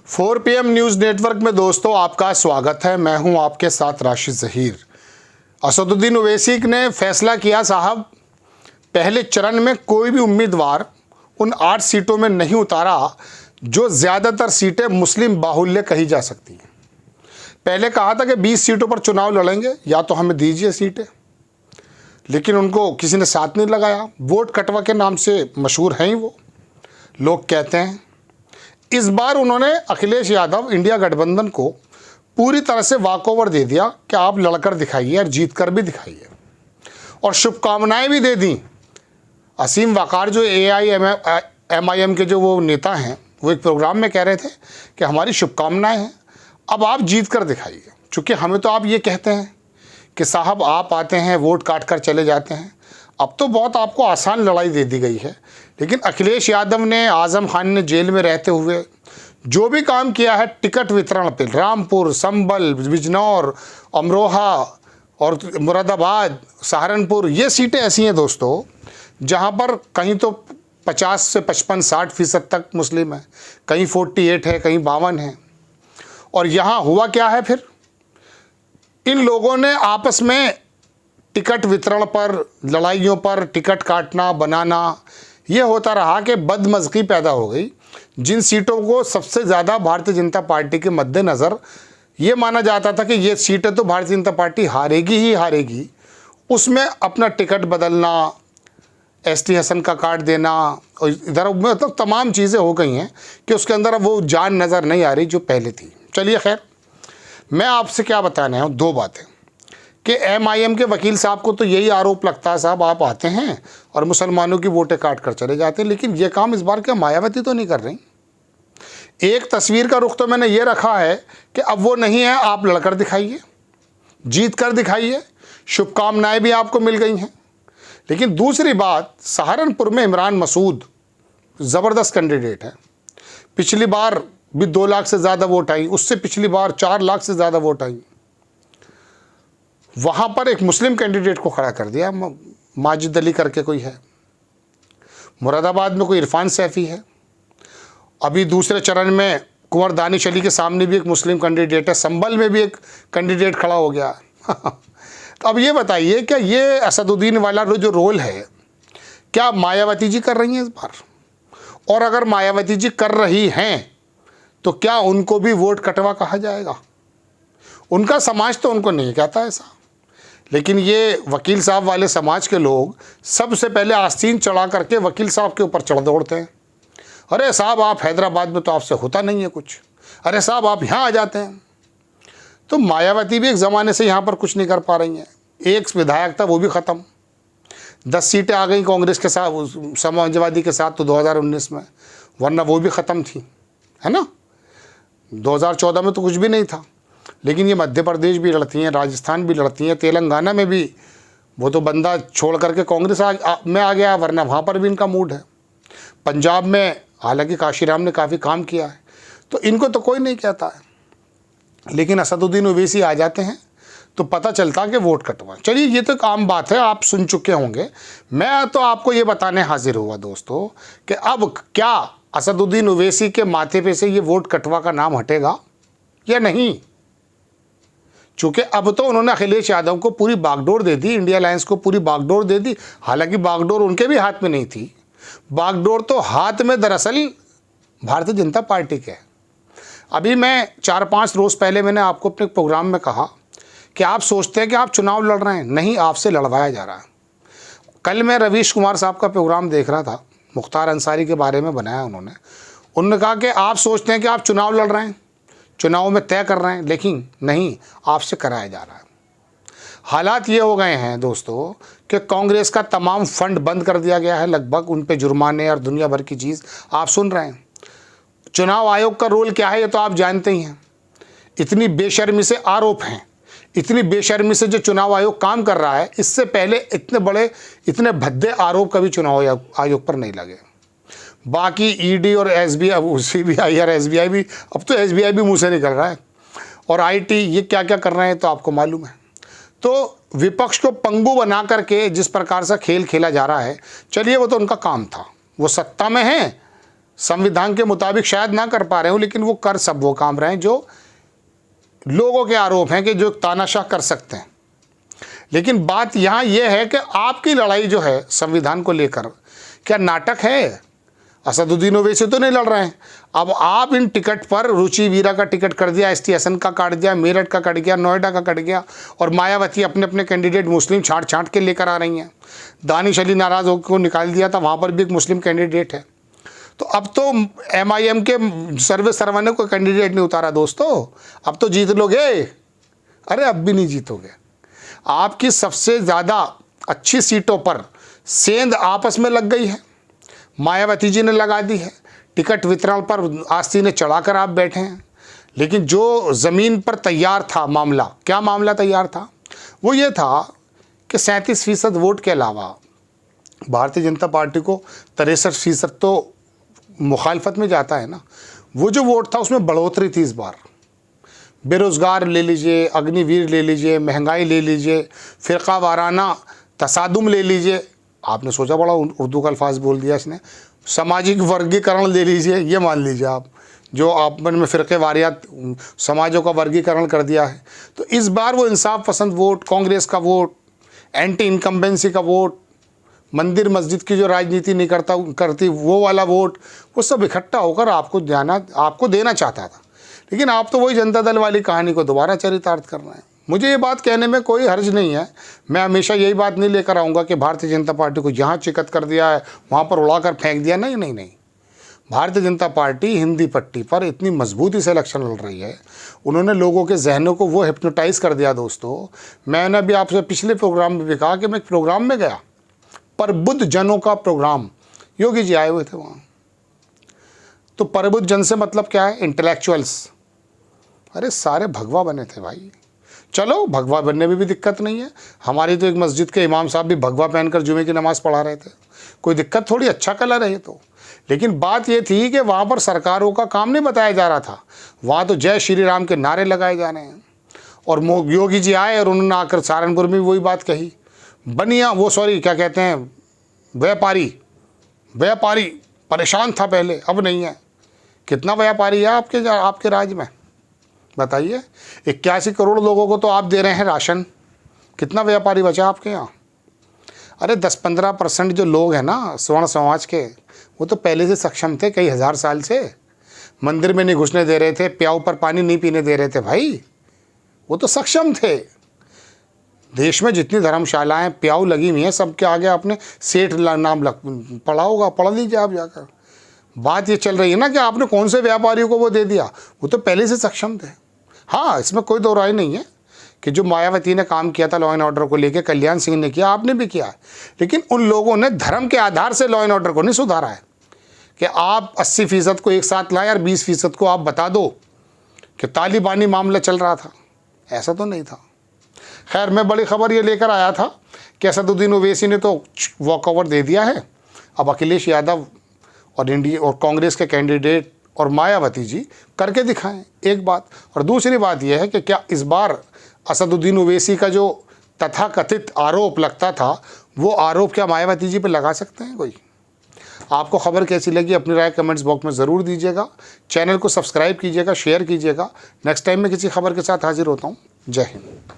4 PM news network में दोस्तों आपका स्वागत है। मैं हूं आपके साथ राशिद ज़हीर। असदुद्दीन ओवैसी ने फैसला किया साहब, पहले चरण में कोई भी उम्मीदवार उन 8 सीटों में नहीं उतारा जो ज़्यादातर सीटें मुस्लिम बाहुल्य कही जा सकती हैं। पहले कहा था कि 20 सीटों पर चुनाव लड़ेंगे, या तो हमें दीजिए सीटें, लेकिन उनको किसी ने साथ नहीं लगाया। वोट कटवा के नाम से मशहूर हैं ही वो लोग, कहते हैं। इस बार उन्होंने अखिलेश यादव इंडिया गठबंधन को पूरी तरह से वॉकओवर दे दिया कि आप लड़कर दिखाइए और जीत कर भी दिखाइए, और शुभकामनाएं भी दे दी। असीम वकार जो AIMIM के जो वो नेता हैं, वो एक प्रोग्राम में कह रहे थे कि हमारी शुभकामनाएं हैं, अब आप जीत कर दिखाइए। चूँकि हमें तो आप ये कहते हैं कि साहब आप आते हैं, वोट काट कर चले जाते हैं। अब तो बहुत आपको आसान लड़ाई दे दी गई है। लेकिन अखिलेश यादव ने, आज़म खान ने जेल में रहते हुए जो भी काम किया है टिकट वितरण पे, रामपुर, संभल, बिजनौर, अमरोहा और मुरादाबाद, सहारनपुर, ये सीटें ऐसी हैं दोस्तों जहां पर कहीं तो 50 से 55-60% तक मुस्लिम है, कहीं 48 है, कहीं 52 है। और यहाँ हुआ क्या है फिर, इन लोगों ने आपस में टिकट वितरण पर, लड़ाइयों पर, टिकट काटना बनाना, ये होता रहा कि बदमज़गी पैदा हो गई। जिन सीटों को सबसे ज़्यादा भारतीय जनता पार्टी के मद्देनज़र ये माना जाता था कि ये सीटें तो भारतीय जनता पार्टी हारेगी ही हारेगी, उसमें अपना टिकट बदलना, ST हसन का काट देना, और इधर मतलब तमाम चीज़ें हो गई हैं कि उसके अंदर अब वो जान नज़र नहीं आ रही जो पहले थी। चलिए खैर, मैं आपसे क्या बताने हैं, 2 बातें कि MIM के वकील साहब को तो यही आरोप लगता है साहब आप आते हैं और मुसलमानों की वोटें काट कर चले जाते हैं। लेकिन ये काम इस बार क्या मायावती तो नहीं कर रही। एक तस्वीर का रुख तो मैंने ये रखा है कि अब वो नहीं है, आप लड़कर दिखाइए, जीत कर दिखाइए, शुभकामनाएं भी आपको मिल गई हैं। लेकिन दूसरी बात, सहारनपुर में इमरान मसूद ज़बरदस्त कैंडिडेट है। पिछली बार भी 2 लाख से ज़्यादा वोट आई, उससे पिछली बार 4 लाख से ज़्यादा वोट आई। वहाँ पर एक मुस्लिम कैंडिडेट को खड़ा कर दिया, माजिद अली करके कोई है। मुरादाबाद में कोई इरफान सैफ़ी है। अभी दूसरे चरण में कुंवर दानिश अली के सामने भी एक मुस्लिम कैंडिडेट है। संभल में भी एक कैंडिडेट खड़ा हो गया। तो अब ये बताइए, क्या ये असदुद्दीन वाला जो रोल है, क्या मायावती जी कर रही हैं इस बार? और अगर मायावती जी कर रही हैं तो क्या उनको भी वोट कटवा कहा जाएगा? उनका समाज तो उनको नहीं कहता ऐसा, लेकिन ये वकील साहब वाले समाज के लोग सबसे पहले आस्तीन चढ़ा करके वकील साहब के ऊपर चढ़ दौड़ते हैं। अरे साहब आप हैदराबाद में तो आपसे होता नहीं है कुछ, अरे साहब आप यहाँ आ जाते हैं। तो मायावती भी एक ज़माने से यहाँ पर कुछ नहीं कर पा रही हैं। एक विधायक था, वो भी ख़त्म। 10 सीटें आ गई कांग्रेस के साथ, समाजवादी के साथ तो 2019 में, वरना वो भी ख़त्म थी, है ना। 2014 में तो कुछ भी नहीं था। लेकिन ये मध्य प्रदेश भी लड़ती हैं, राजस्थान भी लड़ती हैं, तेलंगाना में भी वो तो बंदा छोड़ करके कांग्रेस में आ गया, वरना वहाँ पर भी इनका मूड है। पंजाब में हालांकि काशीराम ने काफ़ी काम किया है, तो इनको तो कोई नहीं कहता है। लेकिन असदुद्दीन ओवैसी आ जाते हैं तो पता चलता कि वोट कटवा। चलिए, ये तो एक आम बात है, आप सुन चुके होंगे। मैं तो आपको ये बताने हाजिर हुआ दोस्तों कि अब क्या असदुद्दीन ओवैसी के माथे पे से ये वोट कटवा का नाम हटेगा या नहीं। चूँकि अब तो उन्होंने अखिलेश यादव को पूरी बागडोर दे दी, इंडिया अलायंस को पूरी बागडोर दे दी। हालांकि बागडोर उनके भी हाथ में नहीं थी, बागडोर तो हाथ में दरअसल भारतीय जनता पार्टी के है। अभी मैं 4-5 रोज़ पहले मैंने आपको अपने प्रोग्राम में कहा कि आप सोचते हैं कि आप चुनाव लड़ रहे हैं, नहीं, आपसे लड़वाया जा रहा है। कल मैं रवीश कुमार साहब का प्रोग्राम देख रहा था, मुख्तार अंसारी के बारे में बनाया उन्होंने कहा कि आप सोचते हैं कि आप चुनाव लड़ रहे हैं, चुनाव में तय कर रहे हैं, लेकिन नहीं, आपसे कराया जा रहा है। हालात ये हो गए हैं दोस्तों कि कांग्रेस का तमाम फंड बंद कर दिया गया है, लगभग उन पे जुर्माने और दुनिया भर की चीज़ आप सुन रहे हैं। चुनाव आयोग का रोल क्या है ये तो आप जानते ही हैं। इतनी बेशर्मी से आरोप हैं, इतनी बेशर्मी से जो चुनाव आयोग काम कर रहा है, इससे पहले इतने बड़े, इतने भद्दे आरोप कभी चुनाव आयोग पर नहीं लगे। बाकी ED और SBI, CBI और SBI भी, अब तो SBI भी मुंह से निकल रहा है, और IT, ये क्या क्या कर रहे हैं तो आपको मालूम है। तो विपक्ष को पंगु बना करके जिस प्रकार से खेल खेला जा रहा है, चलिए वो तो उनका काम था, वो सत्ता में है संविधान के मुताबिक शायद ना कर पा रहे हो, लेकिन वो कर सब वो काम रहे हैं जो लोगों के आरोप हैं कि जो तानाशाह कर सकते हैं। लेकिन बात यहाँ यह है कि आपकी लड़ाई जो है संविधान को लेकर, क्या नाटक है? असदुद्दीन ओवैसी तो नहीं लड़ रहे हैं। अब आप इन टिकट पर रुचि वीरा का टिकट कर दिया, ST हसन का काट दिया, मेरठ का कट गया, नोएडा का कट गया, और मायावती अपने अपने कैंडिडेट मुस्लिम छांट छांट के लेकर आ रही हैं। दानिश अली नाराज़ होकर को निकाल दिया था, वहाँ पर भी एक मुस्लिम कैंडिडेट है। तो अब तो MIM के सर्वे सर्वा ने कोई कैंडिडेट नहीं उतारा दोस्तों, अब तो जीत लोगे। अरे अब भी नहीं जीतोगे। आपकी सबसे ज़्यादा अच्छी सीटों पर सेंध आपस में लग गई है, मायावती जी ने लगा दी है। टिकट वितरण पर आस्ती ने चढ़ाकर आप बैठे हैं। लेकिन जो ज़मीन पर तैयार था मामला, क्या मामला तैयार था? वो ये था कि 37% वोट के अलावा भारतीय जनता पार्टी को 63% तो मुखालफत में जाता है ना। वो जो वोट था उसमें बढ़ोतरी थी इस बार। बेरोज़गार ले लीजिए, अग्निवीर ले लीजिए, महंगाई ले लीजिए, फ़िरका वाराना तसादुम ले लीजिए। आपने सोचा बड़ा उर्दू का अल्फाज बोल दिया इसने। सामाजिक वर्गीकरण ले लीजिए, ये मान लीजिए आप, जो आपन में फ़िरक़े वारियात समाजों का वर्गीकरण कर दिया है। तो इस बार वो इंसाफ पसंद वोट, कांग्रेस का वोट, एंटी इनकम्बेंसी का वोट, मंदिर मस्जिद की जो राजनीति नहीं करती वो वाला वोट, वो सब इकट्ठा होकर आपको देना चाहता था। लेकिन आप तो वही जनता दल वाली कहानी को दोबारा चरितार्थ कर रहे हैं। मुझे ये बात कहने में कोई हर्ज नहीं है। मैं हमेशा यही बात नहीं लेकर आऊँगा कि भारतीय जनता पार्टी को यहाँ चिकत कर दिया है, वहाँ पर उड़ाकर फेंक दिया। नहीं नहीं नहीं, भारतीय जनता पार्टी हिंदी पट्टी पर इतनी मजबूती से इलेक्शन लड़ रही है। उन्होंने लोगों के जहनों को वो हिप्नोटाइज़ कर दिया दोस्तों। मैंने भी आपसे पिछले प्रोग्राम में भी कहा कि मैं एक प्रोग्राम में गया, प्रबुद्ध जनों का प्रोग्राम, योगी जी आए हुए थे वहाँ। तो प्रबुद्ध जन से मतलब क्या है? इंटेलेक्चुअल्स। अरे सारे भगवा बने थे भाई। चलो भगवा बनने में भी दिक्कत नहीं है। हमारी तो एक मस्जिद के इमाम साहब भी भगवा पहनकर जुमे की नमाज़ पढ़ा रहे थे, कोई दिक्कत थोड़ी, अच्छा कलर है ये तो। लेकिन बात ये थी कि वहाँ पर सरकारों का काम नहीं बताया जा रहा था, वहाँ तो जय श्री राम के नारे लगाए जा रहे हैं। और योगी जी आए और उन्होंने आकर सहारनपुर में वही बात कही। बनिया वो सॉरी क्या कहते हैं, व्यापारी परेशान था पहले, अब नहीं है। कितना व्यापारी है आपके राज्य में बताइए? 81 करोड़ लोगों को तो आप दे रहे हैं राशन, कितना व्यापारी बचा आपके यहाँ? अरे 10-15% जो लोग हैं ना स्वर्ण समाज के, वो तो पहले से सक्षम थे, कई हज़ार साल से। मंदिर में नहीं घुसने दे रहे थे, प्याऊ पर पानी नहीं पीने दे रहे थे भाई, वो तो सक्षम थे। देश में जितनी धर्मशालाएं प्याऊ लगी हुई हैं, सबके आगे आपने सेठ नाम पढ़ा होगा, पढ़ लीजिए आप जाकर। बात ये चल रही है ना कि आपने कौन से व्यापारियों को वो दे दिया, वो तो पहले से सक्षम थे। हाँ, इसमें कोई दो राय नहीं है कि जो मायावती ने काम किया था लॉ एंड ऑर्डर को लेकर, कल्याण सिंह ने किया, आपने भी किया है। लेकिन उन लोगों ने धर्म के आधार से लॉ एंड ऑर्डर को नहीं सुधारा है कि आप 80% को एक साथ लाए और 20% को आप बता दो कि तालिबानी मामला चल रहा था, ऐसा तो नहीं था। खैर, मैं बड़ी खबर ये लेकर आया था कि असदुद्दीन ओवैसी ने तो वॉकओवर दे दिया है। अब अखिलेश यादव और इंडिया और कांग्रेस के कैंडिडेट और मायावती जी करके दिखाएं, एक बात। और दूसरी बात यह है कि क्या इस बार असदुद्दीन ओवैसी का जो तथाकथित आरोप लगता था, वो आरोप क्या मायावती जी पे लगा सकते हैं कोई? आपको खबर कैसी लगी अपनी राय कमेंट्स बॉक्स में ज़रूर दीजिएगा। चैनल को सब्सक्राइब कीजिएगा, शेयर कीजिएगा। नेक्स्ट टाइम मैं किसी खबर के साथ हाजिर होता हूँ। जय हिंद।